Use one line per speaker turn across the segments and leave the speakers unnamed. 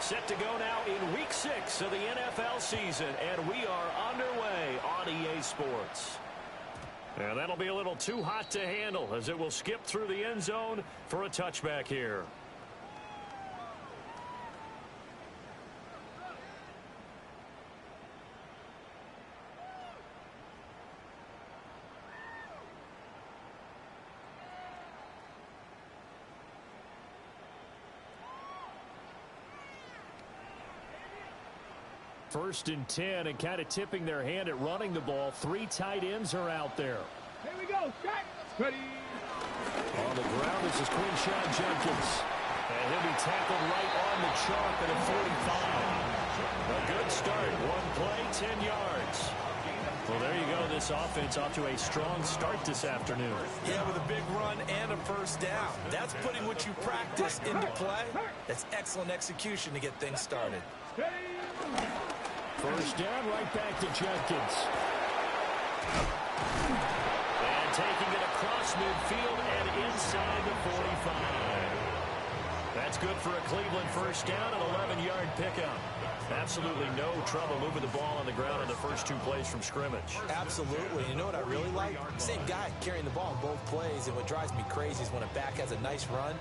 Set to go now in Week 6 of the NFL season, and we are underway on EA Sports. And that'll be a little too hot to handle as it will skip through the end zone for a touchback here. First and 10, and kind of tipping their hand at running the ball. 3 tight ends are out there.
Here we go. Set. Ready.
On the ground, this is Quinshawn Jenkins. And he'll be tackled right on the chalk at a 45. A good start. 1 play, 10 yards. Well, there you go. This offense off to a strong start this afternoon.
Yeah, with a big run and a first down. That's putting what you practice into play. That's excellent execution to get things started.
First down, right back to Jenkins. And taking it across midfield and inside the 45. That's good for a Cleveland first down, an 11-yard pickup. Absolutely no trouble moving the ball on the ground in the first 2 plays from scrimmage.
Absolutely. You know what I really like? Same guy carrying the ball in both plays, and what drives me crazy is when a back has a nice run,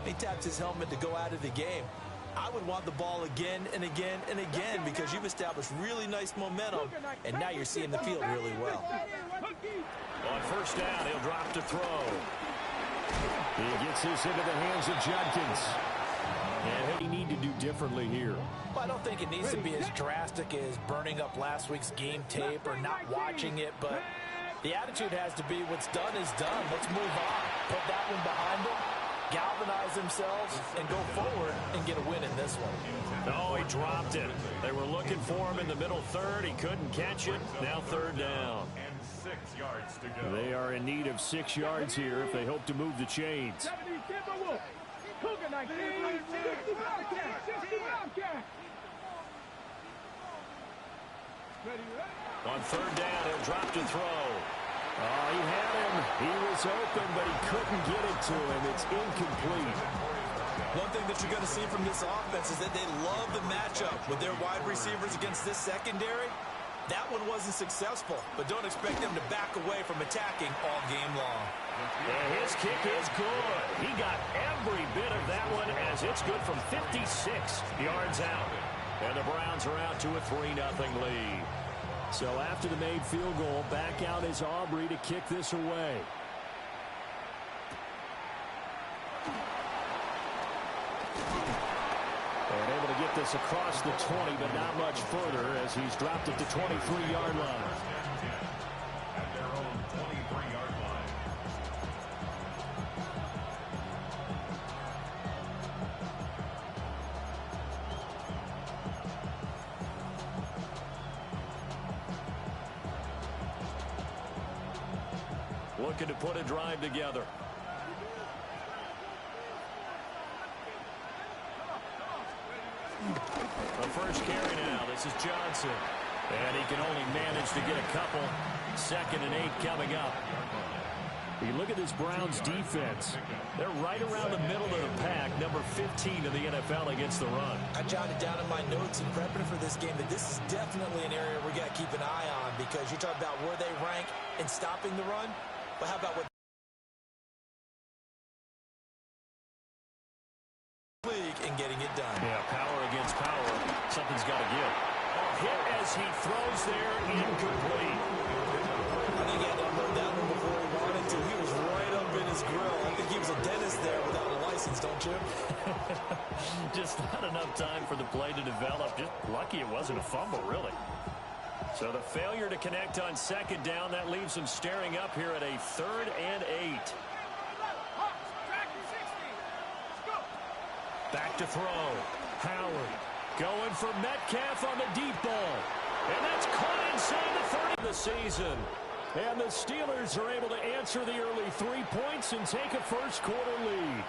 he taps his helmet to go out of the game. I would want the ball again and again and again because you've established really nice momentum, and now you're seeing the field really well.
On first down, he'll drop to throw. He gets this into the hands of Jenkins. And what do you need to do differently here?
Well, I don't think it needs to be as drastic as burning up last week's game tape or not watching it, but the attitude has to be what's done is done. Let's move on. Put that one behind them. Galvanize themselves and go forward and get a win in this one.
Oh, he dropped it. They were looking for him in the middle third. He couldn't catch it. Now third down.
And 6 yards to go.
They are in need of 6 yards here if they hope to move the chains. On third down, he'll drop to throw. Oh, he had him. He was open, but he couldn't get it to him. It's incomplete.
One thing that you're going to see from this offense is that they love the matchup with their wide receivers against this secondary. That one wasn't successful, but don't expect them to back away from attacking all game long.
And his kick is good. He got every bit of that one as it's good from 56 yards out. And the Browns are out to a 3-0 lead. So after the made field goal, back out is Aubrey to kick this away. And able to get this across the 20, but not much further as he's dropped it to 23-yard line.
At their own 23-yard line.
Looking to put a drive together. The first carry now. This is Johnson. And he can only manage to get a couple. 2nd and 8 coming up. You look at this Browns defense. They're right around the middle of the pack, number 15 in the NFL against the run.
I jotted down in my notes in prepping for this game that this is definitely an area we got to keep an eye on because you're talking about where they rank in stopping the run. But how about what league and getting it done?
Yeah, power against power. Something's got to give. Hit as he throws there, incomplete.
I think he had to unload that one before he wanted to. He was right up in his grill. I think he was a dentist there without a license, don't you?
Just not enough time for the play to develop. Just lucky it wasn't a fumble, really. So the failure to connect on 2nd down, that leaves them staring up here at a 3rd and 8. Back to throw. Howard going for Metcalf on the deep ball. And that's caught inside the 30 of the season. And the Steelers are able to answer the early 3 points and take a first-quarter lead.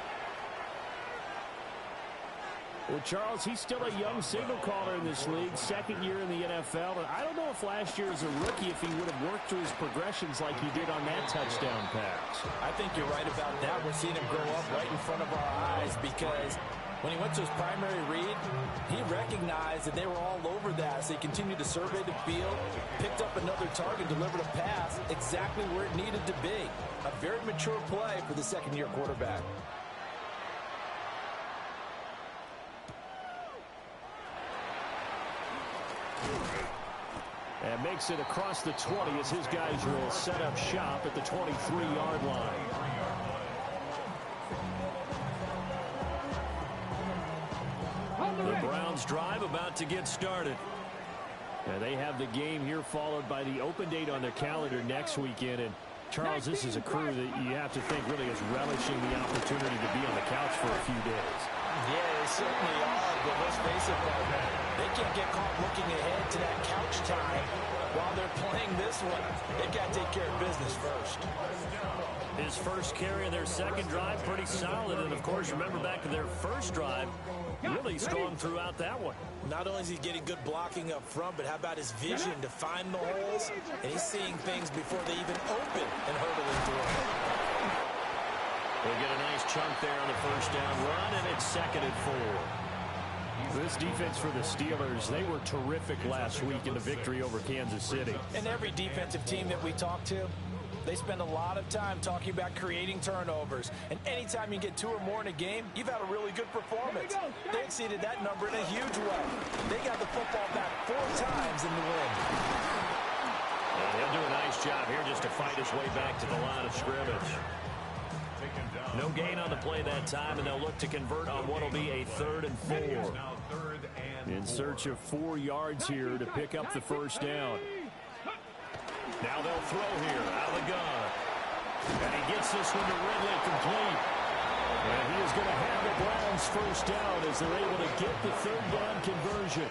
Well, Charles, he's still a young signal caller in this league, 2nd year in the NFL. And I don't know if last year as a rookie, if he would have worked through his progressions like he did on that touchdown pass.
I think you're right about that. We're seeing him grow up right in front of our eyes because when he went to his primary read, He recognized that they were all over that, so he continued to survey the field, picked up another target, delivered a pass exactly where it needed to be. A very mature play for the second-year quarterback.
And makes it across the 20 as his guys will set up shop at the 23-yard line. The Browns drive about to get started. And they have the game here followed by the open date on their calendar next weekend. And Charles, this is a crew that you have to think really is relishing the opportunity to be on the couch for a few days.
Yeah, they certainly are, but let's face it, they can't get caught looking ahead to that couch time while they're playing this one. They've got to take care of business first.
His first carry of their second drive, pretty solid. And, of course, remember back to their first drive, really strong throughout that one.
Not only is he getting good blocking up front, but how about his vision to find the holes? And he's seeing things before they even open and hurdling through them.
They get a nice chunk there on the first down run, and it's 2nd and 4. This defense for the Steelers, they were terrific last week in the victory over Kansas City.
And every defensive team that we talk to, they spend a lot of time talking about creating turnovers. And anytime you get 2 or more in a game, you've had a really good performance. They exceeded that number in a huge way. They got the football back 4 times in the win.
And he'll do a nice job here just to fight his way back to the line of scrimmage. No gain on the play that time, and they'll look to convert on what will be a 3rd and 4. In search of 4 yards here to pick up the first down. Now they'll throw here out of the gun. And he gets this one to Ridley complete. And he is going to have the Browns first down as they're able to get the 3rd down conversion.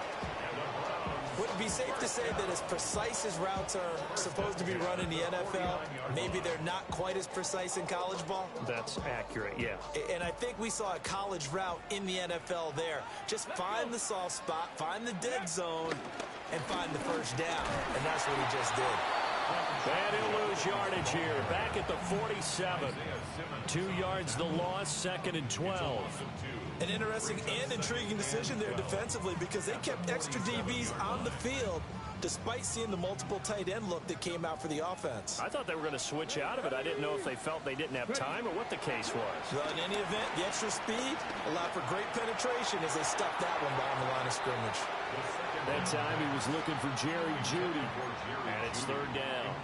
Would it be safe to say that as precise as routes are supposed to be run in the NFL, maybe they're not quite as precise in college ball?
That's accurate, yeah.
And I think we saw a college route in the NFL there. Just find the soft spot, find the dead zone, and find the first down. And that's what he just did.
And he'll lose yardage here. Back at the 47. 2 yards the loss, 2nd and 12.
An interesting and intriguing decision there defensively because they kept extra DBs on the field despite seeing the multiple tight end look that came out for the offense.
I thought they were going to switch out of it. I didn't know if they felt they didn't have time or what the case was.
Well, in any event, the extra speed allowed for great penetration as they stuffed that one behind the line of scrimmage.
That time he was looking for Jerry Jeudy, and it's 3rd down.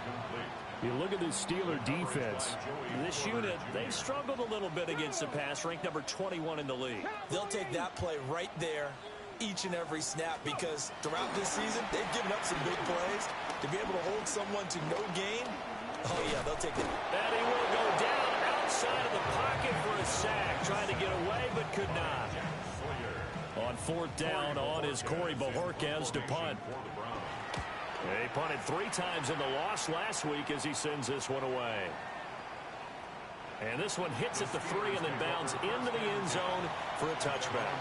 You look at this Steeler defense. This unit, they've struggled a little bit against the pass, ranked number 21 in the league.
They'll take that play right there each and every snap because throughout this season, they've given up some big plays. To be able to hold someone to no gain, oh, yeah, they'll take it.
And he will go down outside of the pocket for a sack, trying to get away but could not. On 4th down on is Corey Bojorquez to punt. He punted 3 times in the loss last week as he sends this one away. And this one hits at the 3 and then bounds into the end zone for a touchback.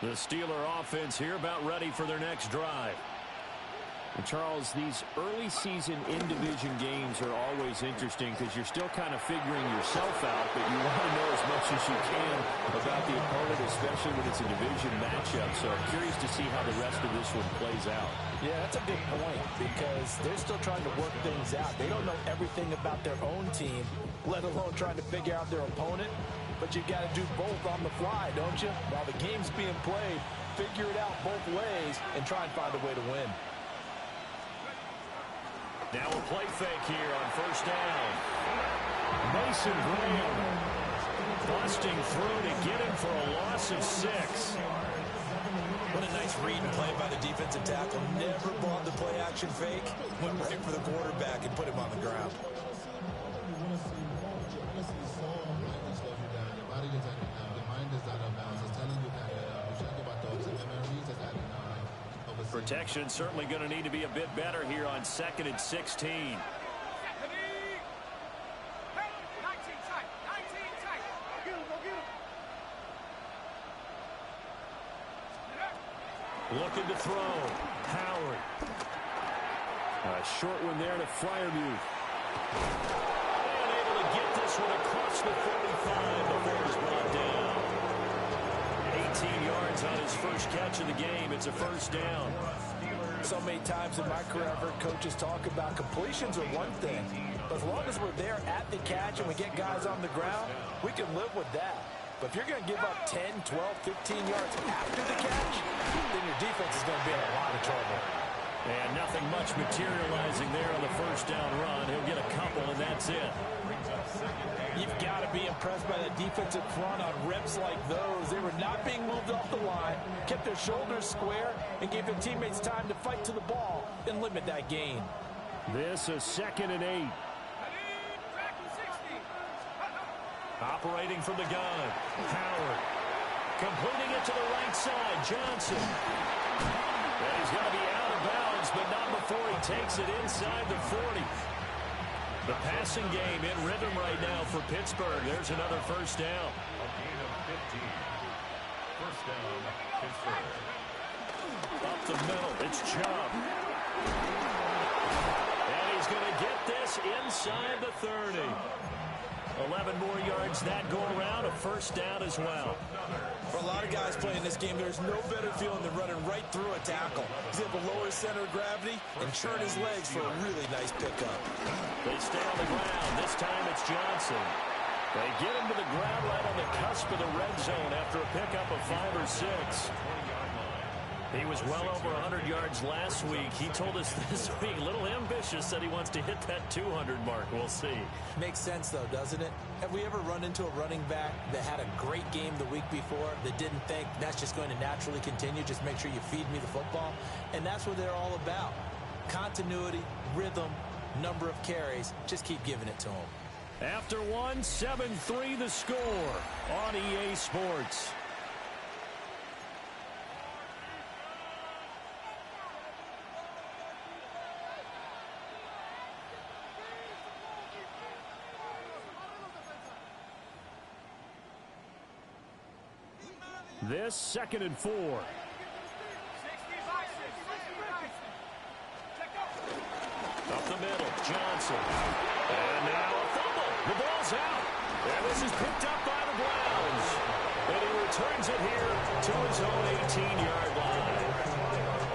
The Steeler offense here about ready for their next drive. And Charles, these early season in-division games are always interesting because you're still kind of figuring yourself out, but you want to know as much as you can about the opponent, especially when it's a division matchup. So I'm curious to see how the rest of this one plays out.
Yeah, that's a good point because they're still trying to work things out. They don't know everything about their own team, let alone trying to figure out their opponent. But you got to do both on the fly, don't you? While the game's being played, figure it out both ways and try and find a way to win.
Now a play fake here on first down. Mason Graham busting through to get him for a loss of 6.
What a nice read and play by the defensive tackle. Never bought the play action fake. Went right for the quarterback and put him on the ground.
Protection certainly going to need to be a bit better here on 2nd and 16. Looking to throw. Howard. A short one there to Freiermuth. And able to get this one across the 45 before it was brought down. 18 yards on his first catch of the game. It's a first down.
So many times in my career, I've heard coaches talk about completions are one thing. But as long as we're there at the catch and we get guys on the ground, we can live with that. But if you're going to give up 10, 12, 15 yards after the catch, then your defense is going to be in a lot of trouble.
And nothing much materializing there on the first down run. He'll get a couple, and that's it.
You've got to be impressed by the defensive front on reps like those. They were not being moved off the line, kept their shoulders square, and gave their teammates time to fight to the ball and limit that gain.
This is 2nd and 8. Operating from the gun, Howard. Completing it to the right side, Johnson. And he's going to be out of bounds, but not before he takes it inside the 40. The passing game in rhythm right now for Pittsburgh. There's another first down.
A gain of 15. First down, Pittsburgh.
Up the middle, it's Chubb. And he's going to get this inside the 30. 11 more yards that go around, a first down as well.
For a lot of guys playing this game, there's no better feeling than running right through a tackle. He's able to lower his center of gravity and churn his legs for a really nice pickup.
They stay on the ground. This time it's Johnson. They get him to the ground right on the cusp of the red zone after a pickup of 5 or 6. He was well over 100 yards last week. He told us this week, a little ambitious, said he wants to hit that 200 mark. We'll see.
Makes sense, though, doesn't it? Have we ever run into a running back that had a great game the week before that didn't think that's just going to naturally continue? Just make sure you feed me the football. And that's what they're all about. Continuity, rhythm, number of carries. Just keep giving it to them.
After one, 7-3 the score on EA Sports. This 2nd and 4. Up the middle, Johnson. And now a fumble. The ball's out. And this is picked up by the Browns. And he returns it here to his own 18-yard line.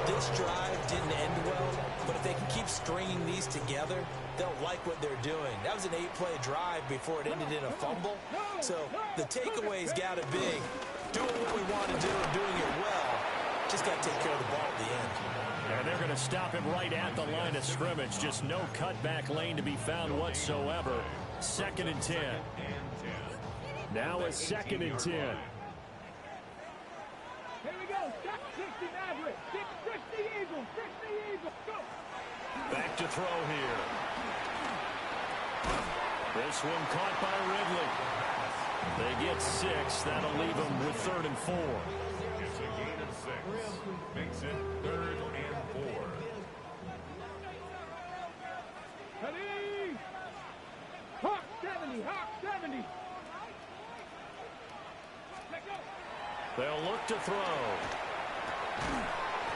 This drive didn't end well, but if they can keep stringing these together, they'll like what they're doing. That was an 8-play drive before it ended in a fumble. So the takeaway's got to be doing what we want to do and doing it well. Just got to take care of the ball at the end.
And they're going to stop him right at the line of scrimmage. Just no cutback lane to be found whatsoever. 2nd and 10. Now a 2nd and 10.
Here we go. 60 Maverick. 60 Eagles. 60 Eagles. Go.
Back to throw here. This one caught by Ridley. They get 6. That'll leave them with 3rd and 4.
It's a gain of 6. Makes it 3rd and 4.
Ready? Hawk 70. Hawk 70. Let go.
They'll look to throw.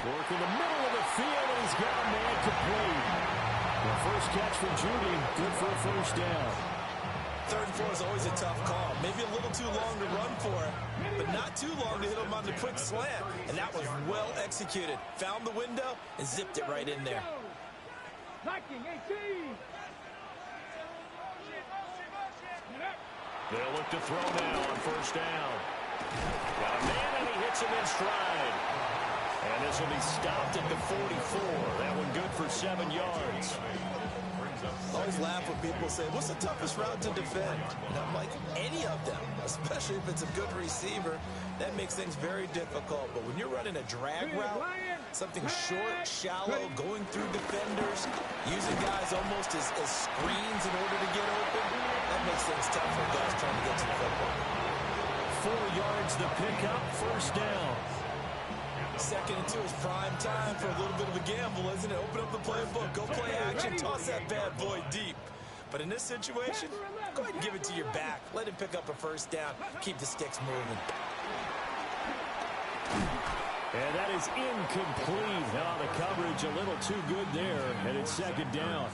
Work in the middle of the field, and he's got a man complete. The first catch from Judy, good for a first down.
3rd and 4 is always a tough call. Maybe a little too long to run for it, but not too long to hit him on the quick slant. And that was well executed. Found the window and zipped it right in there.
Liking 18.
They'll look to throw now on first down. Got a man, and he hits him in stride. And this will be stopped at the 44. That one good for 7 yards.
I always laugh when people say, what's the toughest route to defend? And I'm like, any of them, especially if it's a good receiver. That makes things very difficult. But when you're running a drag route, something short, shallow, going through defenders, using guys almost as screens in order to get open, that makes things tough for guys trying to get to the football.
4 yards the pickup, first down.
2nd and 2 is prime time for a little bit of a gamble, isn't it? Open up the playbook, go play action, toss that bad boy deep. But in this situation, go ahead and give it to your back. Let him pick up a first down. Keep the sticks moving.
And that is incomplete. Now the coverage a little too good there, and it's second down.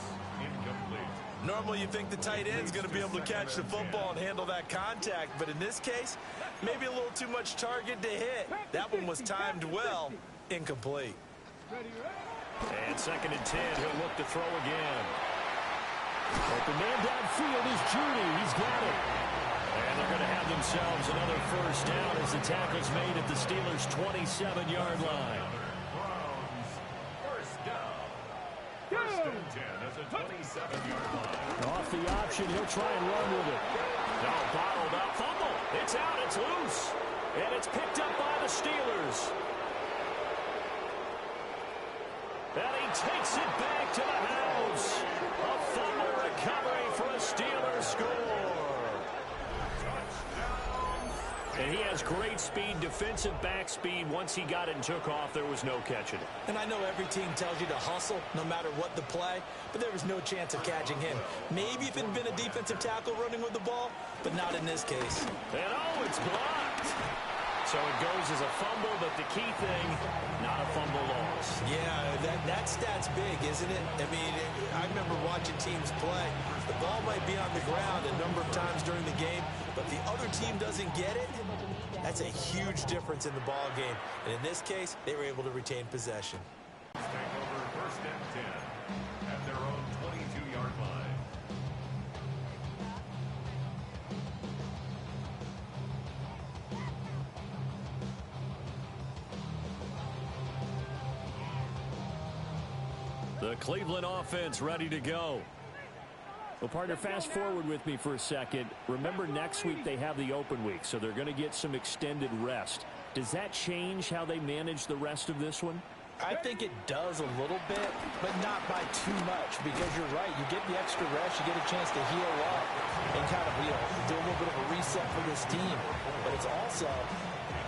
Normally you think the tight end's going to be able to catch the football and handle that contact, but in this case, maybe a little too much target to hit. That one was timed well. Incomplete.
And second and 10, he'll look to throw again. Open man downfield is Judy. He's got it. And they're going to have themselves another first down as the tackle's made at the Steelers' 27-yard line.
First down. First and 10 at the 27-yard line.
Off the option, he'll try and run with it. No, bottled up, fumble. It's out, it's loose. And it's picked up by the Steelers. And he takes it back to the house. A fumble recovery for a Steelers score. And he has great speed, defensive back speed. Once he got it and took off, there was no catching it.
And I know every team tells you to hustle no matter what the play, but there was no chance of catching him. Maybe if it had been a defensive tackle running with the ball, but not in this case.
And oh, it's blocked. So it goes as a fumble, but the key thing, not a fumble loss.
Yeah, that stat's big, isn't it? I mean, I remember watching teams play. The ball might be on the ground a number of times during the game, but the other team doesn't get it. That's a huge difference in the ball game. And in this case, they were able to retain possession.
Take over first and 10 at their own 22-yard line.
The Cleveland offense ready to go. Well, partner, fast forward with me for a second. Remember, next week they have the open week, so they're going to get some extended rest. Does that change how they manage the rest of this one?
I think it does a little bit, but not by too much, because you're right. You get the extra rest, you get a chance to heal up and kind of, do a little bit of a reset for this team. But it's also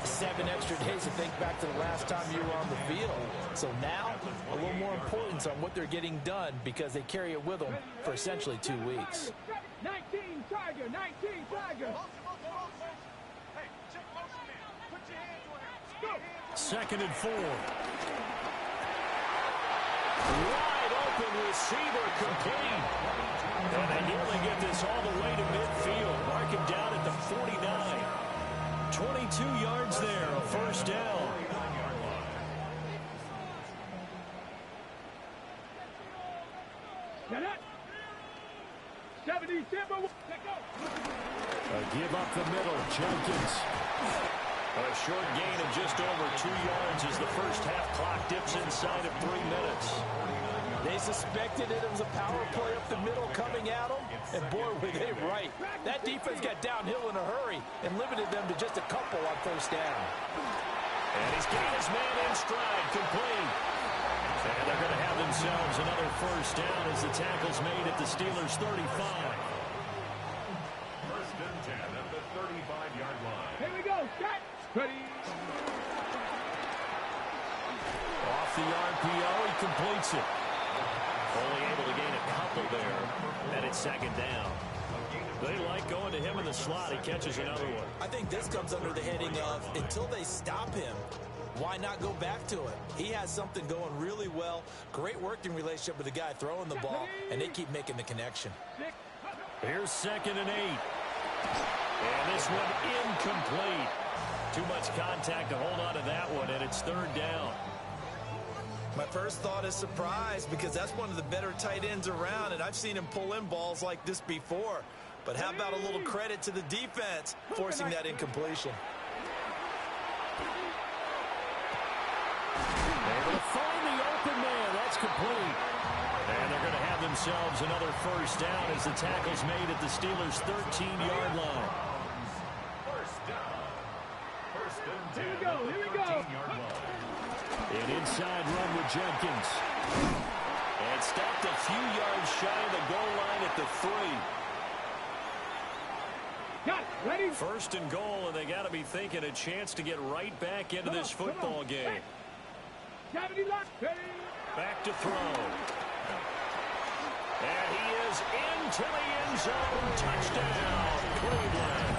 7 extra days to think back to the last time you were on the field. So now, a little more importance on what they're getting done because they carry it with them for essentially 2 weeks.
19 Tiger, 19 Tiger.
Second and 4. Wide open receiver complete. And they nearly get this all the way to midfield. Mark him down at the 49. 22 yards there, a first down. A give up the middle, Jenkins. A short gain of just over 2 yards as the first half clock dips inside of 3 minutes.
They suspected it was a power play up the middle coming at them, and boy, were they right. That defense got downhill in a hurry and limited them to just a couple on first down.
And he's got his man in stride, complete. And they're going to have themselves another first down as the tackle's made at the Steelers' 35.
First and 10 at the 35-yard line.
Here we go, set, ready.
Off the RPO, he completes it. Only able to gain a couple there, and it's second down. They like going to him in the slot. He catches another one.
I think this comes under the heading of, until they stop him, why not go back to it? He has something going really well. Great working relationship with the guy throwing the ball, and they keep making the connection.
Here's second and 8. And this one incomplete. Too much contact to hold on to that one, and it's third down.
My first thought is surprise, because that's one of the better tight ends around, and I've seen him pull in balls like this before. But how about a little credit to the defense forcing that incompletion?
Able to find the open man. That's complete. And they're going to have themselves another first down as the tackle's made at the Steelers' 13-yard line.
First down. First and 10
Here we go, here we go.
13-yard line.
An inside run with Jenkins. And stopped a few yards shy of the goal line at the 3.
Got it, ready.
First and goal, and they got to be thinking a chance to get right back into this football game.
70 left, ready.
Back to throw. And he is into the end zone. Touchdown, Cleveland.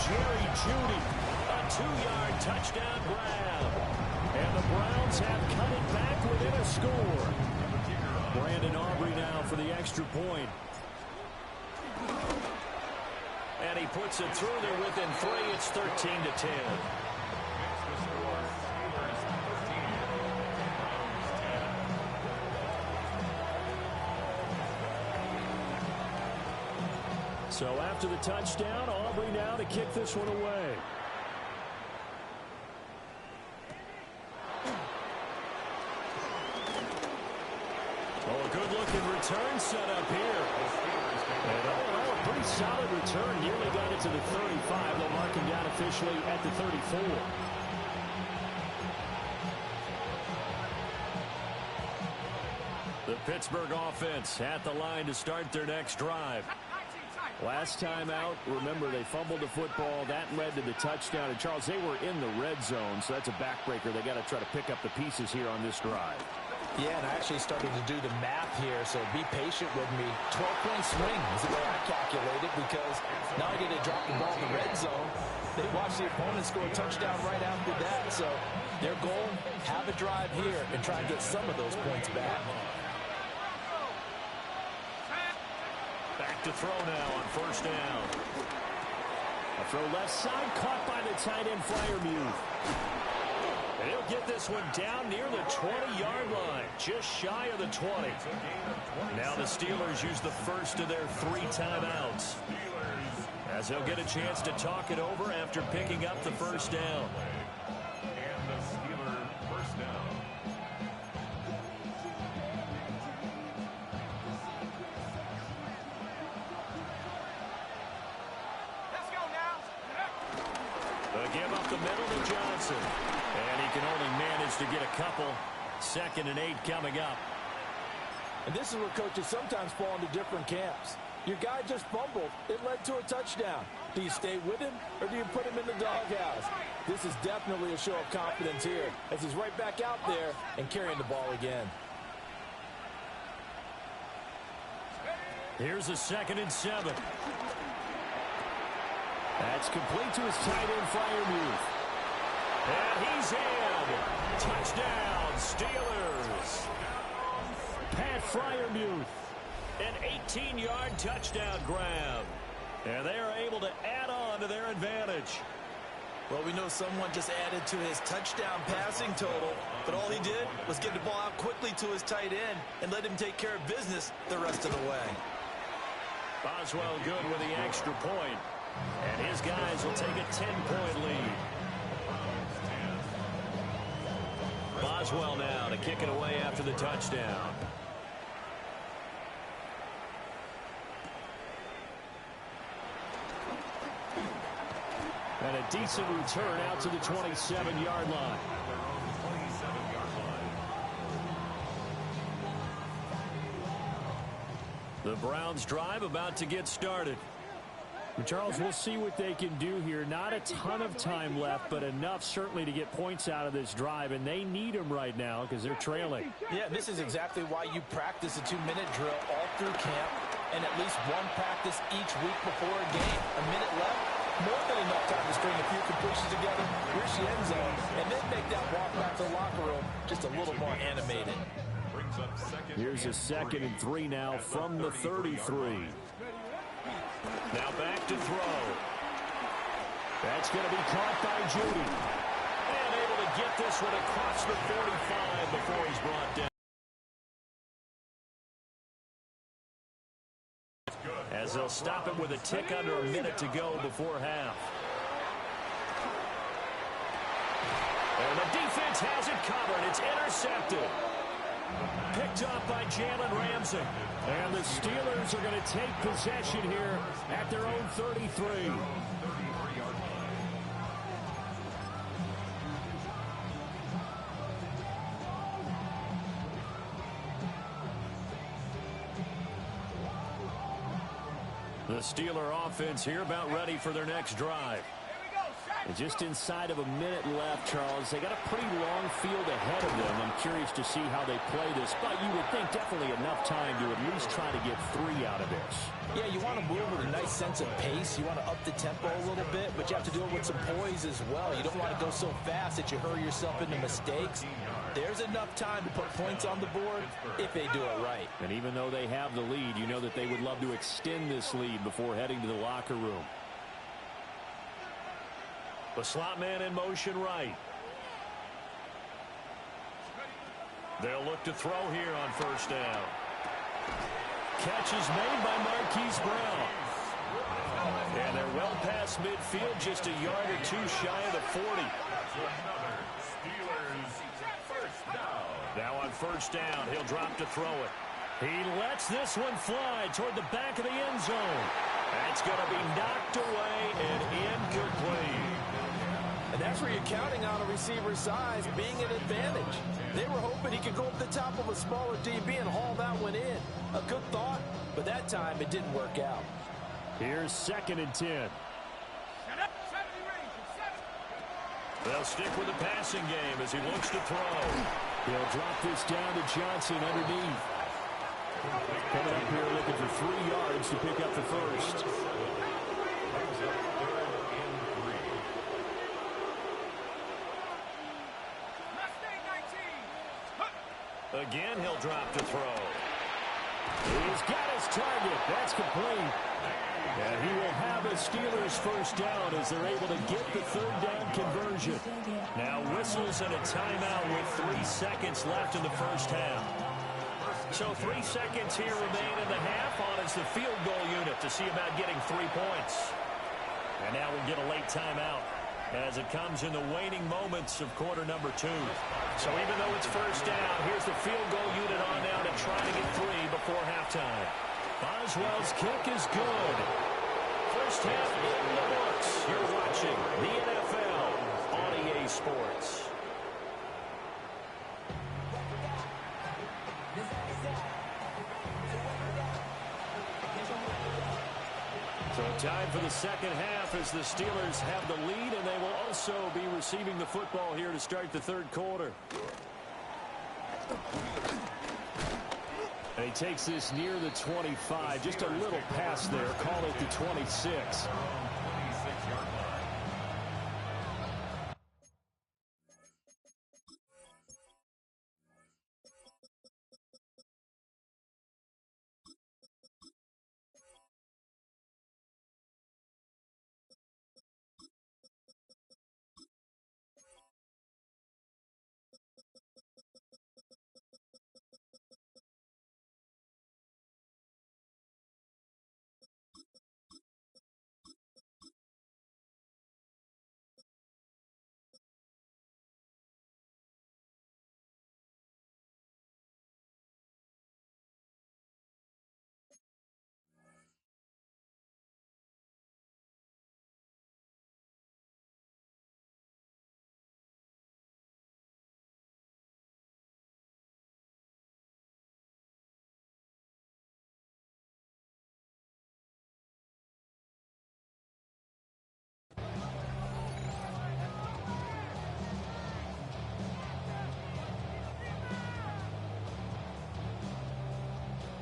Jerry Jeudy, a 2-yard touchdown grab. And the Browns have cut it back within a score. Brandon Aubrey now for the extra point. And he puts it through there within 3. It's 13-10. So after the touchdown, Aubrey now to kick this one away. Oh, a good-looking return set up here. And a pretty solid return. Nearly got it to the 35. They'll mark him down officially at the 34. The Pittsburgh offense at the line to start their next drive. Last time out, remember, they fumbled the football. That led to the touchdown. And, Charles, they were in the red zone, so that's a backbreaker. They got to try to pick up the pieces here on this drive.
Yeah, and I actually started to do the math here, so be patient with me. 12-point swing is the way I calculated, because not only did they drop the ball in the red zone, they watched the opponent score a touchdown right after that. So their goal, have a drive here and try and get some of those points back.
Back to throw now on first down. A throw left side, caught by the tight end Freiermuth. And he'll get this one down near the 20-yard line, just shy of the 20. Now the Steelers use the first of their 3 timeouts, as they'll get a chance to talk it over after picking up the first down.
And the Steeler first down.
Let's go now.
They give up the middle to Johnson. And he can only manage to get a couple. 2nd and 8 coming up.
And this is where coaches sometimes fall into different camps. Your guy just fumbled. It led to a touchdown. Do you stay with him, or do you put him in the doghouse? This is definitely a show of confidence here, as he's right back out there and carrying the ball again.
Here's a 2nd and 7. That's complete to his tight end, Freiermuth. And he's in. Touchdown, Steelers. Pat Freiermuth. An 18-yard touchdown grab. And they are able to add on to their advantage.
Well, we know someone just added to his touchdown passing total, but all he did was get the ball out quickly to his tight end and let him take care of business the rest of the way.
Boswell good with the extra point. And his guys will take a 10-point lead. Boswell now to kick it away after the touchdown. And a decent return out to the 27-yard line. The Browns drive about to get started. Charles, we'll see what they can do here. Not a ton of time left, but enough certainly to get points out of this drive, and they need them right now because they're trailing.
Yeah, this is exactly why you practice a 2-minute drill all through camp and at least one practice each week before a game. A minute left, more than enough time to string a few completions together, reach the end zone, and then make that walk back to the locker room just a little more animated.
Here's a 2nd and 3 now from the 33. Now back to throw. That's going to be caught by Judy. And able to get this one across the 45 before he's brought down. As they'll stop it with a tick under a minute to go before half. And the defense has it covered. It's intercepted. Picked up by Jalen Ramsey. And the Steelers are going to take possession here at their own 33. The Steeler offense here about ready for their next drive.
Here we go, set.
And just inside of a minute left, Charles. They got a pretty long field ahead of them. I'm curious to see how they play this, but you would think definitely enough time to at least try to get 3 out of this.
Yeah, you want to move with a nice sense of pace. You want to up the tempo a little bit, but you have to do it with some poise as well. You don't want to go so fast that you hurry yourself into mistakes. There's enough time to put points on the board if they do it right.
And even though they have the lead, you know that they would love to extend this lead before heading to the locker room. The slot man in motion right. They'll look to throw here on first down. Catch is made by Marquise Brown. And they're well past midfield, just a yard or two shy of the 40. Now on first down, he'll drop to throw it. He lets this one fly toward the back of the end zone. That's going to be knocked away and incomplete.
And that's where you're counting on a receiver's size being an advantage. They were hoping he could go up the top of a smaller DB and haul that one in. A good thought, but that time it didn't work out.
Here's 2nd and 10. They'll stick with the passing game as he looks to throw. He'll drop this down to Johnson underneath. Coming up here looking for 3 yards to pick up the first. Again, he'll drop to throw. He's got his target. That's complete. And he will have a Steelers first down as they're able to get the 3rd down conversion. Now whistles and a timeout with 3 seconds left in the first half. So 3 seconds here remain in the half. On is the field goal unit to see about getting 3 points. And now we'll get a late timeout as it comes in the waning moments of quarter number 2. So even though it's first down, here's the field goal unit on now to try to get 3 before halftime. Boswell's kick is good. First half in the books. You're watching the NFL on EA Sports. So time for the second half as the Steelers have the lead, and they will also be receiving the football here to start the 3rd quarter. And he takes this near the 25, just a little pass there, call it the 26.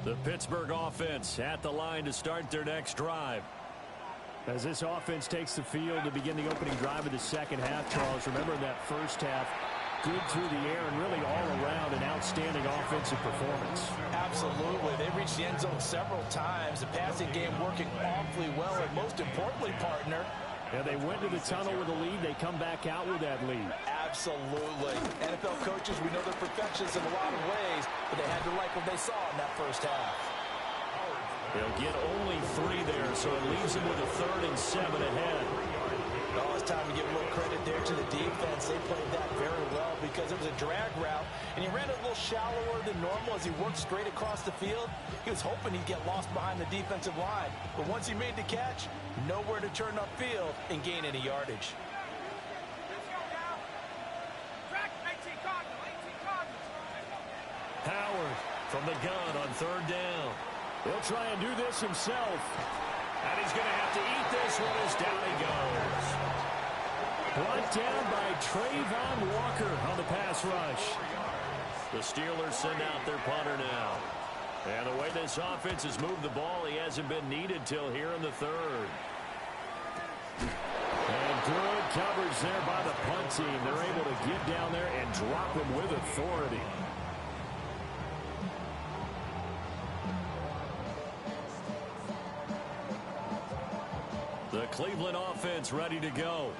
The Pittsburgh offense at the line to start their next drive. As this offense takes the field to begin the opening drive of the second half, Charles, remember that first half, good through the air and really all around an outstanding offensive performance.
Absolutely. They reached the end zone several times. The passing game working awfully well, and most importantly, partner,
yeah, they went to the tunnel with a lead. They come back out with that lead.
Absolutely. NFL coaches, we know they're perfectionists in a lot of ways, but they had to like what they saw in that first half.
They'll get only 3 there, so it leaves them with a 3rd and 7 ahead.
Oh, it's time to give a little credit there to the defense. They played that very well because it was a drag route, and he ran it a little shallower than normal as he worked straight across the field. He was hoping he'd get lost behind the defensive line, but once he made the catch, nowhere to turn upfield and gain any yardage.
Howard from the gun on 3rd down. He'll try and do this himself. And he's going to have to eat this one as down he goes. Brought down by Trayvon Walker on the pass rush. The Steelers send out their punter now. And the way this offense has moved the ball, he hasn't been needed till here in the third. And good coverage there by the punt team. They're able to get down there and drop him with authority. The Cleveland offense ready to go.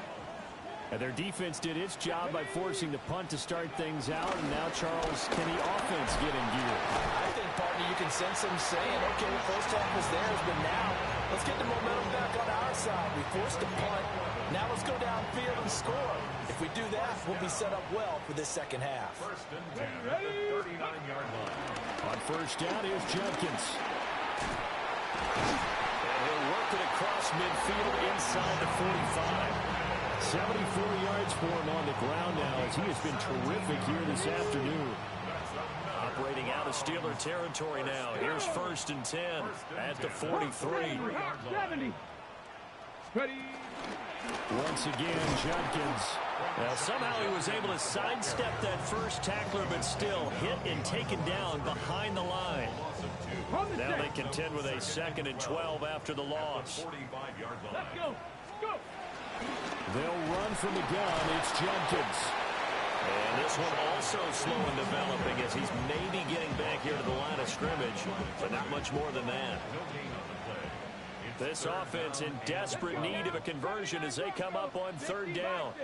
And their defense did its job by forcing the punt to start things out. And now, Charles, can the offense get in gear?
I think, partner, you can sense them saying, okay, the first half was theirs, but now let's get the momentum back on our side. We forced the punt. Now let's go downfield and score. If we do that, we'll be set up well for this second half.
First and 10 at the 39-yard line.
On first down, here's Judkins. And he'll work it across midfield inside the 45. 74 yards for him on the ground now as he has been terrific here this afternoon. Operating out of Steeler territory now. Here's first and 10 at the 43.
70. Ready.
Once again, Judkins. Now, somehow he was able to sidestep that first tackler, but still hit and taken down behind the line. Now they contend with a 2nd and 12 after the loss.
Let's go. Go.
They'll run from the gun. It's Judkins. And this one also slow in developing as he's maybe getting back here to the line of scrimmage, but not much more than that. This offense in desperate need of a conversion as they come up on third down.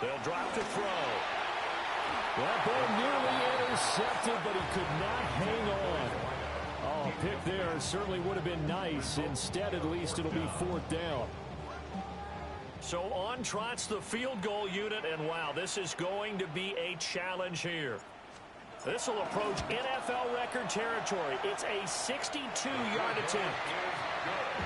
They'll drop to throw. That ball nearly intercepted, but he could not hang on. Oh, pick there certainly would have been nice. Instead, at least, it'll be 4th down. So on trots the field goal unit, and wow, this is going to be a challenge here. This will approach NFL record territory. It's a 62-yard attempt.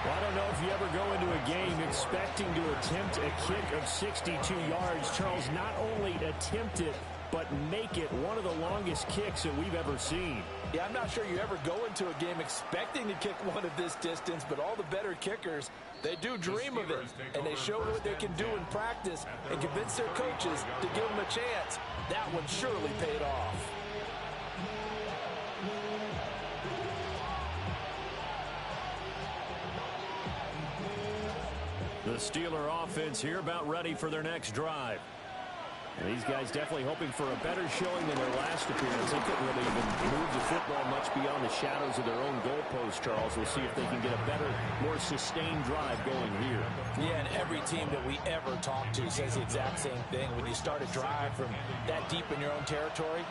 Well, I don't know if you ever go into a game expecting to attempt a kick of 62 yards. Charles, not only attempt it, but make it one of the longest kicks that we've ever seen.
Yeah, I'm not sure you ever go into a game expecting to kick one of this distance, but all the better kickers, they do dream of it, and they show what they can do in practice and convince their coaches to give them a chance. That one surely paid off.
The Steeler offense here about ready for their next drive. And these guys definitely hoping for a better showing than their last appearance. They couldn't really even move the football much beyond the shadows of their own goalpost, Charles. We'll see if they can get a better, more sustained drive going here.
Yeah, and every team that we ever talk to says the exact same thing. When you start a drive from that deep in your own territory,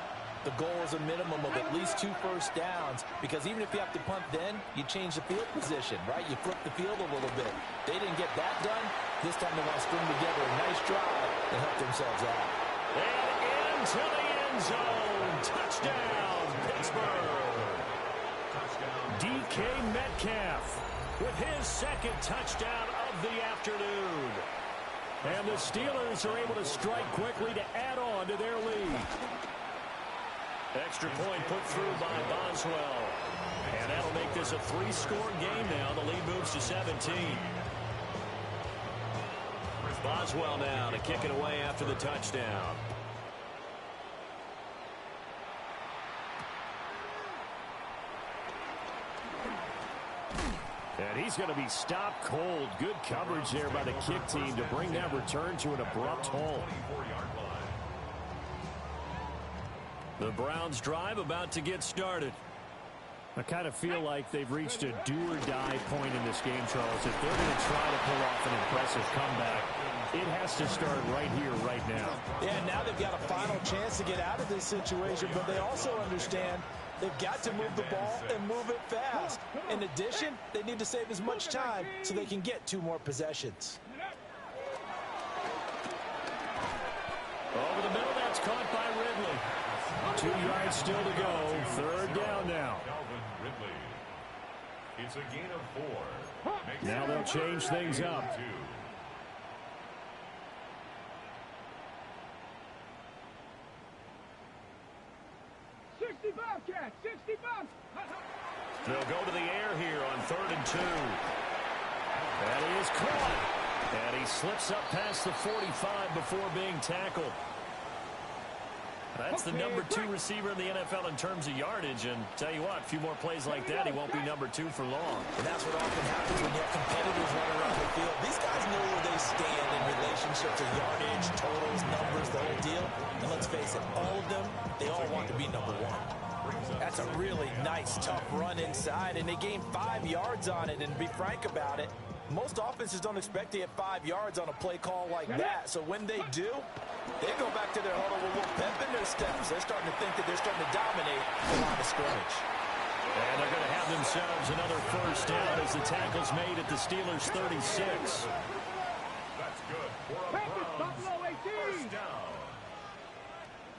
the goal is a minimum of at least 2 first downs, because even if you have to punt then, you change the field position, right? You flip the field a little bit. They didn't get that done. This time they want to string together a nice drive and help themselves out.
And into the end zone. Touchdown, Pittsburgh. DK Metcalf with his 2nd touchdown of the afternoon. And the Steelers are able to strike quickly to add on to their lead. Extra point put through by Boswell. And that'll make this a 3-score game now. The lead moves to 17. Boswell now to kick it away after the touchdown. And he's going to be stopped cold. Good coverage there by the kick team to bring that return to an abrupt halt. The Browns drive about to get started. I kind of feel like they've reached a do-or-die point in this game, Charles. If they're going to try to pull off an impressive comeback, it has to start right here, right now.
Yeah, now they've got a final chance to get out of this situation, but they also understand they've got to move the ball and move it fast. In addition, they need to save as much time so they can get 2 more possessions.
Over the middle, that's caught by Ridley. 2 yards still to go. 3rd down now.
It's a gain of 4.
Now they'll change things up.
65, Cat, 65.
They'll go to the air here on 3rd and 2. And he is caught. And he slips up past the 45 before being tackled. That's the number 2 receiver in the NFL in terms of yardage. And tell you what, a few more plays like that, he won't be number 2 for long.
And that's what often happens when you have competitors running around the field. These guys know where they stand in relationship to yardage, totals, numbers, the whole deal. And let's face it, all of them, they all want to be number 1. That's a really nice, tough run inside, and they gained 5 yards on it. And to be frank about it, most offenses don't expect to get 5 yards on a play call like that. So when they do, they go back to their huddle with a little pep in their steps. They're starting to think that they're starting to dominate the line of scrimmage.
And they're going to have themselves another first down as the tackle's made at the Steelers' 36.
That's good for a Browns. First down.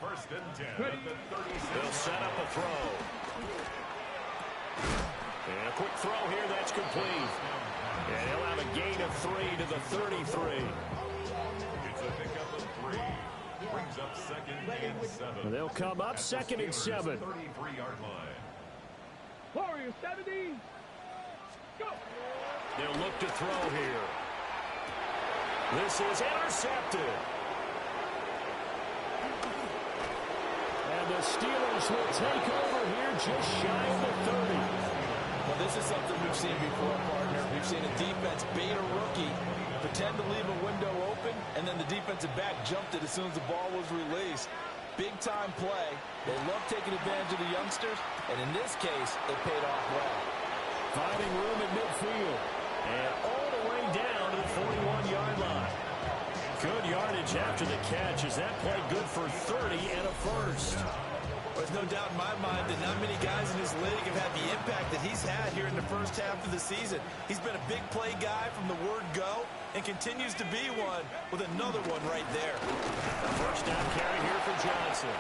First and 10 at the 36.
They'll set up a throw. And a quick throw here. That's complete. And he'll have a gain of 3 to the 33.
It's a pickup of 3. Brings up second and 7.
They'll come up second and 7.
33-yard line.
Warriors 70. Go.
They'll look to throw here. This is intercepted. And the Steelers will take over here just shy of the 30.
Well, this is something we've seen before, partner. We've seen a defense bait a rookie, pretend to leave a window open, and then the defensive back jumped it as soon as the ball was released. Big-time play. They love taking advantage of the youngsters, and in this case, it paid off well.
Finding room at midfield. And all the way down to the 41-yard line. Good yardage after the catch. Is that play good for 30 and a first?
There's no doubt in my mind that not many guys in this league have had the impact that he's had here in the first half of the season. He's been a big play guy from the word go and continues to be one with another one right there.
First down carry here for Johnson.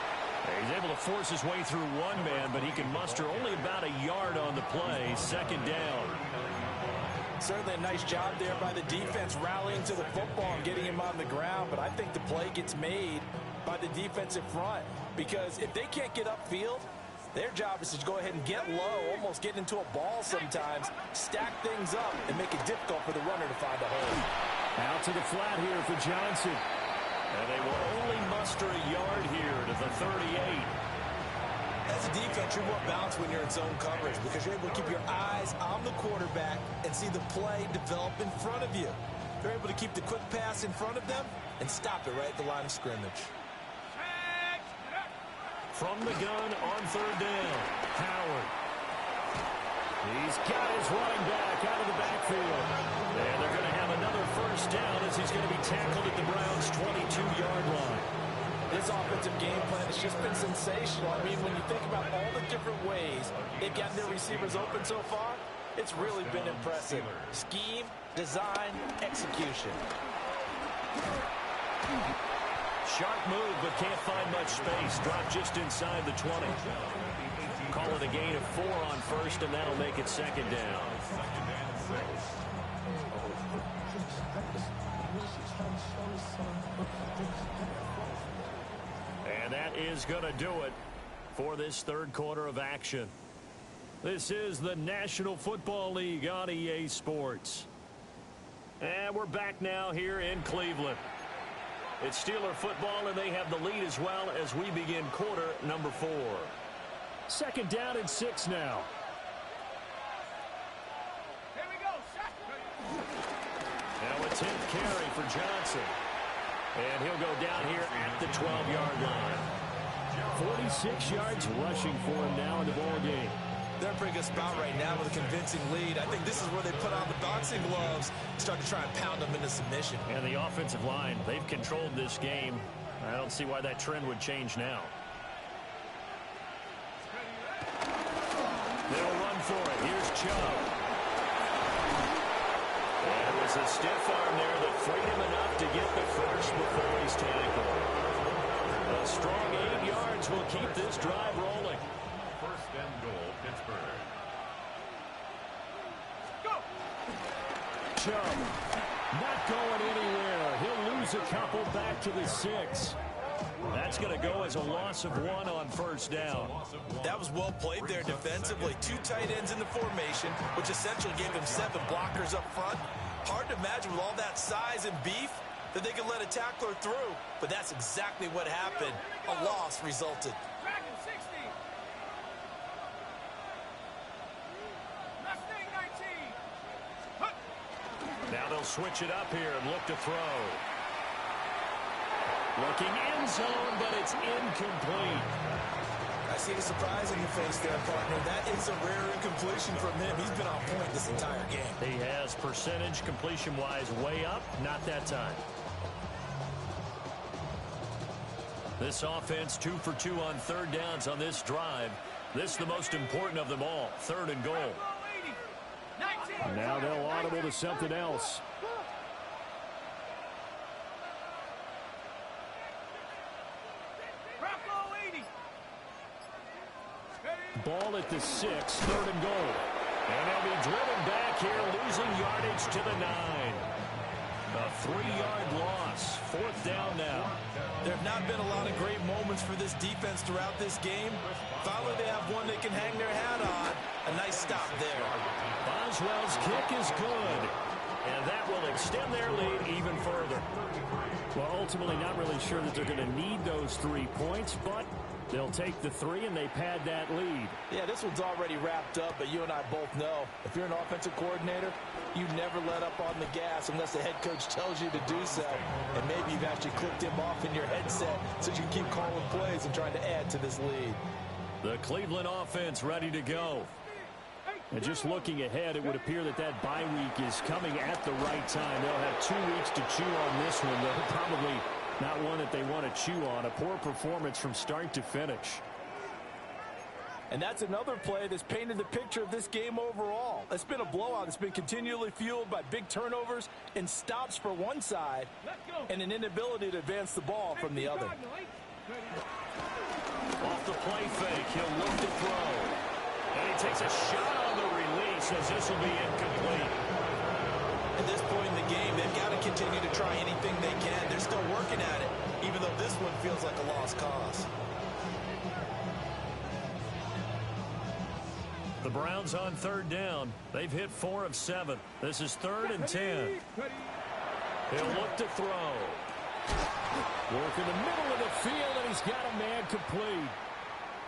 He's able to force his way through one man, but he can muster only about a yard on the play. Second down.
Certainly a nice job there by the defense rallying to the football and getting him on the ground, but I think the play gets made by the defensive front, because if they can't get upfield, their job is to go ahead and get low, almost get into a ball sometimes, stack things up, and make it difficult for the runner to find a hole.
Out to the flat here for Johnson. And they will only muster a yard here to the 38.
As a defense, you're more balanced when you're in zone coverage because you're able to keep your eyes on the quarterback and see the play develop in front of you. They're able to keep the quick pass in front of them and stop it right at the line of scrimmage.
From the gun on third down, Howard. He's got his running back out of the backfield. And they're going to have another first down as he's going to be tackled at the Browns' 22-yard line.
This offensive game plan has just been sensational. I mean, when you think about all the different ways they've gotten their receivers open so far, it's really been impressive. Scheme, design, execution.
Sharp move, but can't find much space. Dropped just inside the 20. Call it a gain of 4 on first, and that'll make it second down. And that is going to do it for this third quarter of action. This is the National Football League on EA Sports. And we're back now here in Cleveland. It's Steeler football, and they have the lead as well as we begin quarter number 4. Second down and 6 now.
Here we go.
Now a 10th carry for Johnson. And he'll go down here at the 12-yard line. 46 yards rushing for him now in the ball game.
They're in a pretty good spot right now with a convincing lead. I think this is where they put on the boxing gloves and start to try and pound them into submission.
And the offensive line, they've controlled this game. I don't see why that trend would change now. They'll run for it. Here's Chubb. And it was a stiff arm there that freed him enough to get the first before he's tackled. A strong 8 yards will keep this drive rolling.
First and goal, Pittsburgh.
Go.
Chubb not going anywhere. He'll lose a couple back to the 6. That's going to go as a loss of 1 on first down.
That was well played there defensively. 2 tight ends in the formation, which essentially gave them 7 blockers up front. Hard to imagine with all that size and beef that they could let a tackler through. But that's exactly what happened. A loss resulted.
Dragon 60. Mustang 19.
Now they'll switch it up here and look to throw. Looking end zone, but it's incomplete.
I see the surprise in your face there, partner. That is a rare incompletion from him. He's been on point this entire game.
He has percentage completion-wise way up, not that time. This offense 2 for 2 on third downs on this drive. This is the most important of them all, 3rd and goal.
Now
they'll audible to something else. Ball at the 6, 3rd and goal. And they'll be driven back here, losing yardage to the 9. A 3-yard loss, 4th down now.
There have not been a lot of great moments for this defense throughout this game. Finally, they have one they can hang their hat on. A nice stop there.
Boswell's kick is good. And that will extend their lead even further. Well, ultimately, not really sure that they're going to need those 3 points, but they'll take the 3 and they pad that lead.
Yeah, this one's already wrapped up, but you and I both know if you're an offensive coordinator, you never let up on the gas unless the head coach tells you to do so. And maybe you've actually clicked him off in your headset so you can keep calling plays and trying to add to this lead.
The Cleveland offense ready to go. And just looking ahead, it would appear that that bye week is coming at the right time. They'll have 2 weeks to chew on this one, though probably not one that they want to chew on. A poor performance from start to finish.
And that's another play that's painted the picture of this game overall. It's been a blowout. It's been continually fueled by big turnovers and stops for one side and an inability to advance the ball from the other.
Off the play fake, he'll look to throw. And he takes a shot on the release as this will be incomplete.
At this point in the game, they've got to continue to try anything they can. They're still working at it, even though this one feels like a lost cause.
The Browns on 3rd down. They've hit 4 of 7. This is 3rd and 10. He'll look to throw. Work in the middle of the field, and he's got a man complete.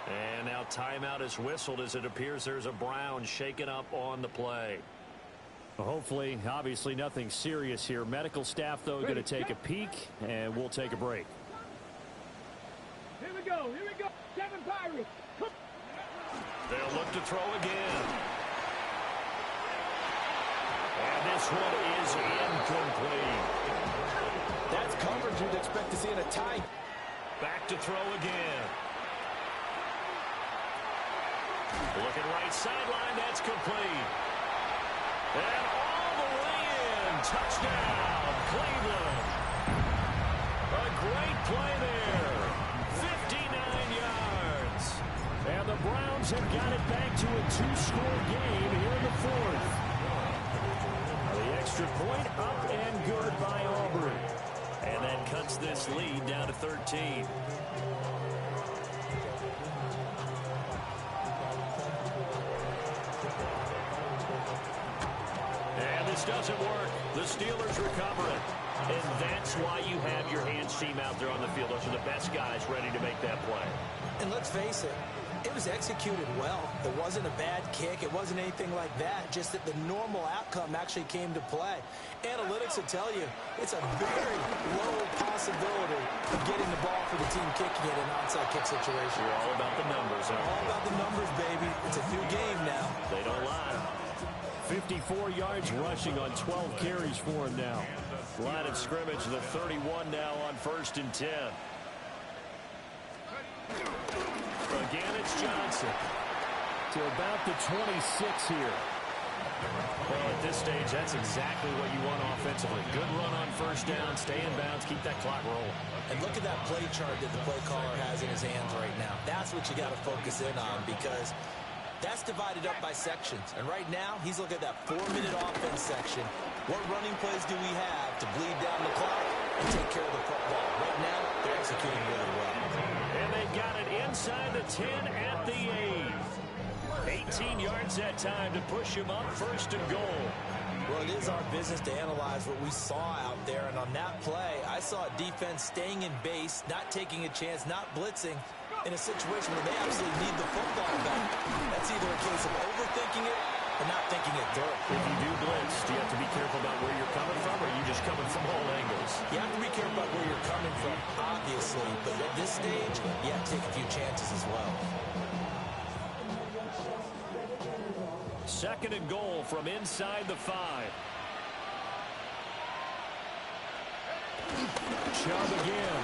And now timeout is whistled as it appears there's a Brown shaken up on the play. Well, hopefully, obviously nothing serious here. Medical staff, though, going to take a peek, and we'll take a break.
Here we go. Kevin Pirates.
They'll look to throw again. And this one is incomplete.
That's coverage you'd expect to see in a tie.
Back to throw again. Looking right sideline, that's complete. And all the way in. Touchdown, Cleveland. A great play there. 59 yards. And the Browns have got it back to a 2-score game here in the 4th. The extra point up and good by Auburn. And that cuts this lead down to 13. And this doesn't work. The Steelers recover it. And that's why you have your hands team out there on the field. Those are the best guys ready to make that play.
And let's face it, it was executed well. It wasn't a bad kick. It wasn't anything like that. Just that the normal outcome actually came to play. Analytics will tell you it's a very low possibility of getting the ball for the team kicking it in an onside kick situation.
We're all about the numbers.
All about the numbers, baby. It's a new game now.
They don't lie. 54 yards rushing on 12 carries for him now. Line of scrimmage, the 31 now on 1st and 10. Again, it's Johnson. To about the 26 here. Well, at this stage, that's exactly what you want offensively. Good run on 1st down, stay in bounds, keep that clock rolling.
And look at that play chart that the play caller has in his hands right now. That's what you got to focus in on because that's divided up by sections. And right now, he's looking at that 4-minute offense section. What running plays do we have to bleed down the clock and take care of the football? Right now, they're executing really well.
And they've got it inside the 10 at the 8. 18 yards that time to push him up 1st and goal.
Well, it is our business to analyze what we saw out there, and on that play, I saw a defense staying in base, not taking a chance, not blitzing, in a situation where they absolutely need the football back. That's either a case of overthinking it or not thinking it through.
If you do blitz, do you have to be careful about where you're coming from, or are you just coming from all angles?
You have to be careful about where you're coming from, obviously, but at this stage, you have to take a few chances as well.
Second and goal from inside the 5. Chubb again.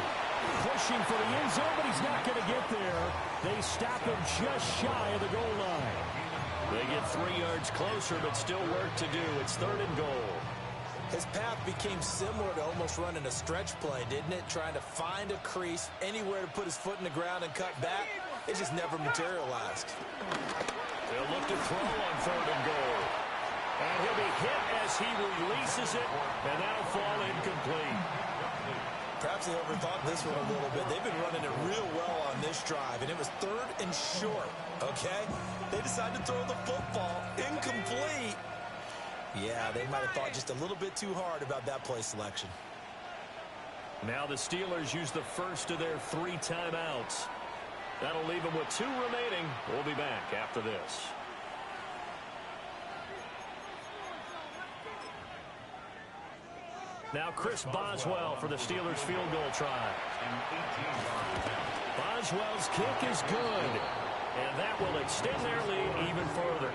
Pushing for the end zone, but he's not going to get there. They stop him just shy of the goal line. They get 3 yards closer, but still work to do. It's third and goal.
His path became similar to almost running a stretch play, didn't it? Trying to find a crease, anywhere to put his foot in the ground and cut back. It just never materialized.
They'll look to throw on third and goal. And he'll be hit as he releases it, and that'll fall incomplete.
Perhaps they overthought this one a little bit. They've been running it real well on this drive, and it was third and short, okay? They decided to throw the football incomplete. Yeah, they might have thought just a little bit too hard about that play selection.
Now the Steelers use the first of their 3 timeouts. That'll leave them with 2 remaining. We'll be back after this. Now Chris Boswell for the Steelers field goal try. Boswell's kick is good. And that will extend their lead even further.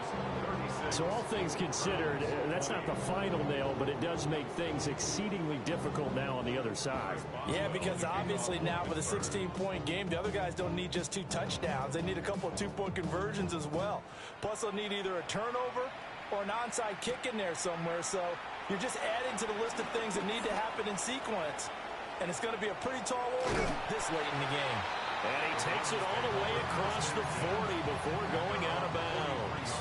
So all things considered, that's not the final nail, but it does make things exceedingly difficult now on the other side.
Yeah, because obviously now with a 16-point game, the other guys don't need just 2 touchdowns. They need a couple of 2-point conversions as well. Plus, they'll need either a turnover or an onside kick in there somewhere. So you're just adding to the list of things that need to happen in sequence. And it's going to be a pretty tall order this late in the game.
And he takes it all the way across the 40 before going out of bounds.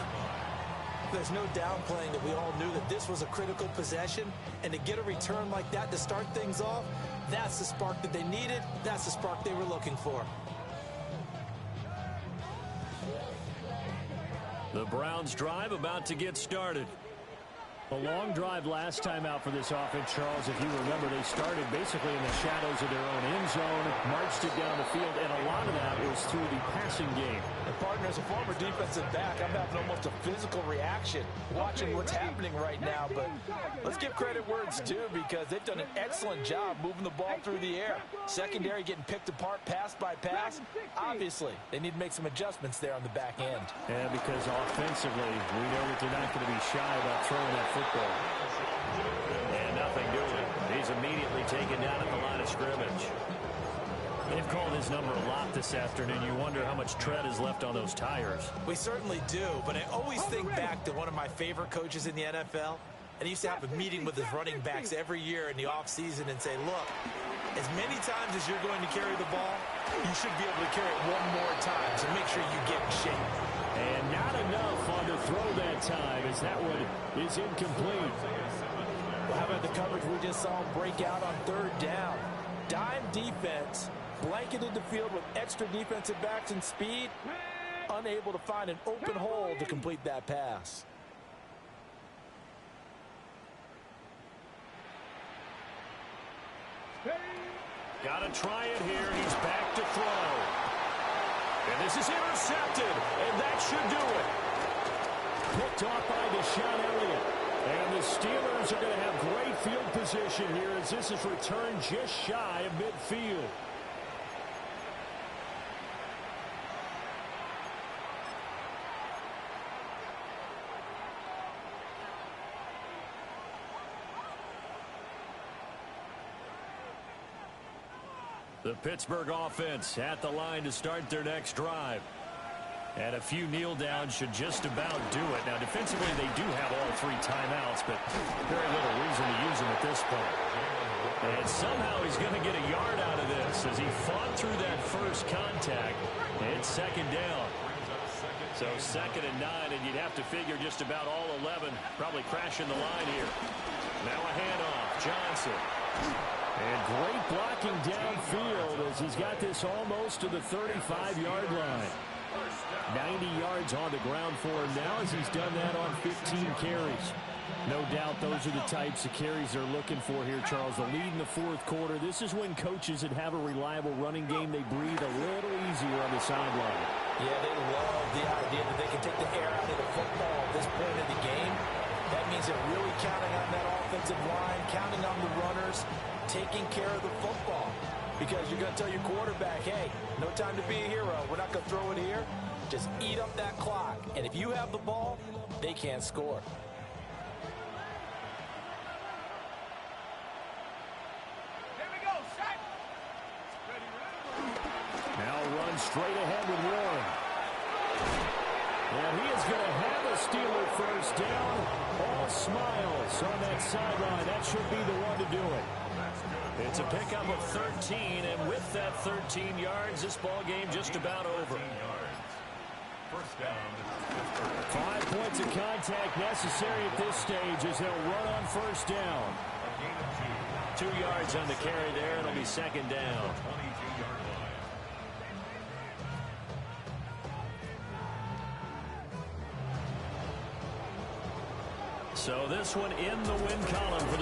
There's no downplaying that we all knew that this was a critical possession, and to get a return like that to start things off, that's the spark that they needed. That's the spark they were looking for.
The Browns drive about to get started.
A long drive last time out for this offense, Charles. If you remember, they started basically in the shadows of their own end zone, marched it down the field, and a lot of that was through the passing game.
And partner, as a former defensive back, I'm having almost a physical reaction watching what's happening right now. But let's give credit where it's due, because they've done an excellent job moving the ball through the air. Secondary getting picked apart pass by pass. Obviously, they need to make some adjustments there on the back end.
Yeah, because offensively, we know that they're not going to be shy about throwing that football.
And nothing doing. He's immediately taken down at the line of scrimmage. They've called his number a lot this afternoon. You wonder how much tread is left on those tires.
We certainly do, but I always think back to one of my favorite coaches in the NFL, and he used to have a meeting with his running backs every year in the offseason and say, look, as many times as you're going to carry the ball, you should be able to carry it one more time, so make sure you get in shape.
And not enough on the throw that time, as that one is incomplete.
Well, how about the coverage we just saw him break out on third down? Dime defense, blanketed the field with extra defensive backs and speed, unable to find an open hole to complete that pass.
Got to try it here. He's back to throw. And this is intercepted, and that should do it.
Picked off by Deshaun Elliott. And the Steelers are going to have great field position here as this is returned just shy of midfield.
The Pittsburgh offense at the line to start their next drive. And a few kneel downs should just about do it. Now, defensively, they do have all 3 timeouts, but very little reason to use them at this point. And somehow he's going to get a yard out of this as he fought through that first contact. It's second down. So 2nd and 9, and you'd have to figure just about all 11 probably crashing the line here. Now a handoff. Johnson.
And great blocking downfield as he's got this almost to the 35-yard line. 90 yards on the ground for him now as he's done that on 15 carries. No doubt those are the types of carries they're looking for here, Charles. The lead in the fourth quarter. This is when coaches that have a reliable running game, they breathe a little easier on the sideline.
Yeah, they love the idea that they can take the air out of the football at this point of the game. That means they're really counting on that offensive line, counting on the runners, taking care of the football. Because you're going to tell your quarterback, hey, no time to be a hero. We're not going to throw it here. Just eat up that clock. And if you have the ball, they can't score.
Straight ahead with Warren. And he is going to have a Steeler first down. All smiles on that sideline. That should be the one to do it.
It's a pickup of 13, and with that 13 yards, this ball game just about over.
First down.
5 points of contact necessary at this stage as they'll run on first down.
2 yards on the carry there. It'll be second down.
22-yard line.
So this one in the win column for the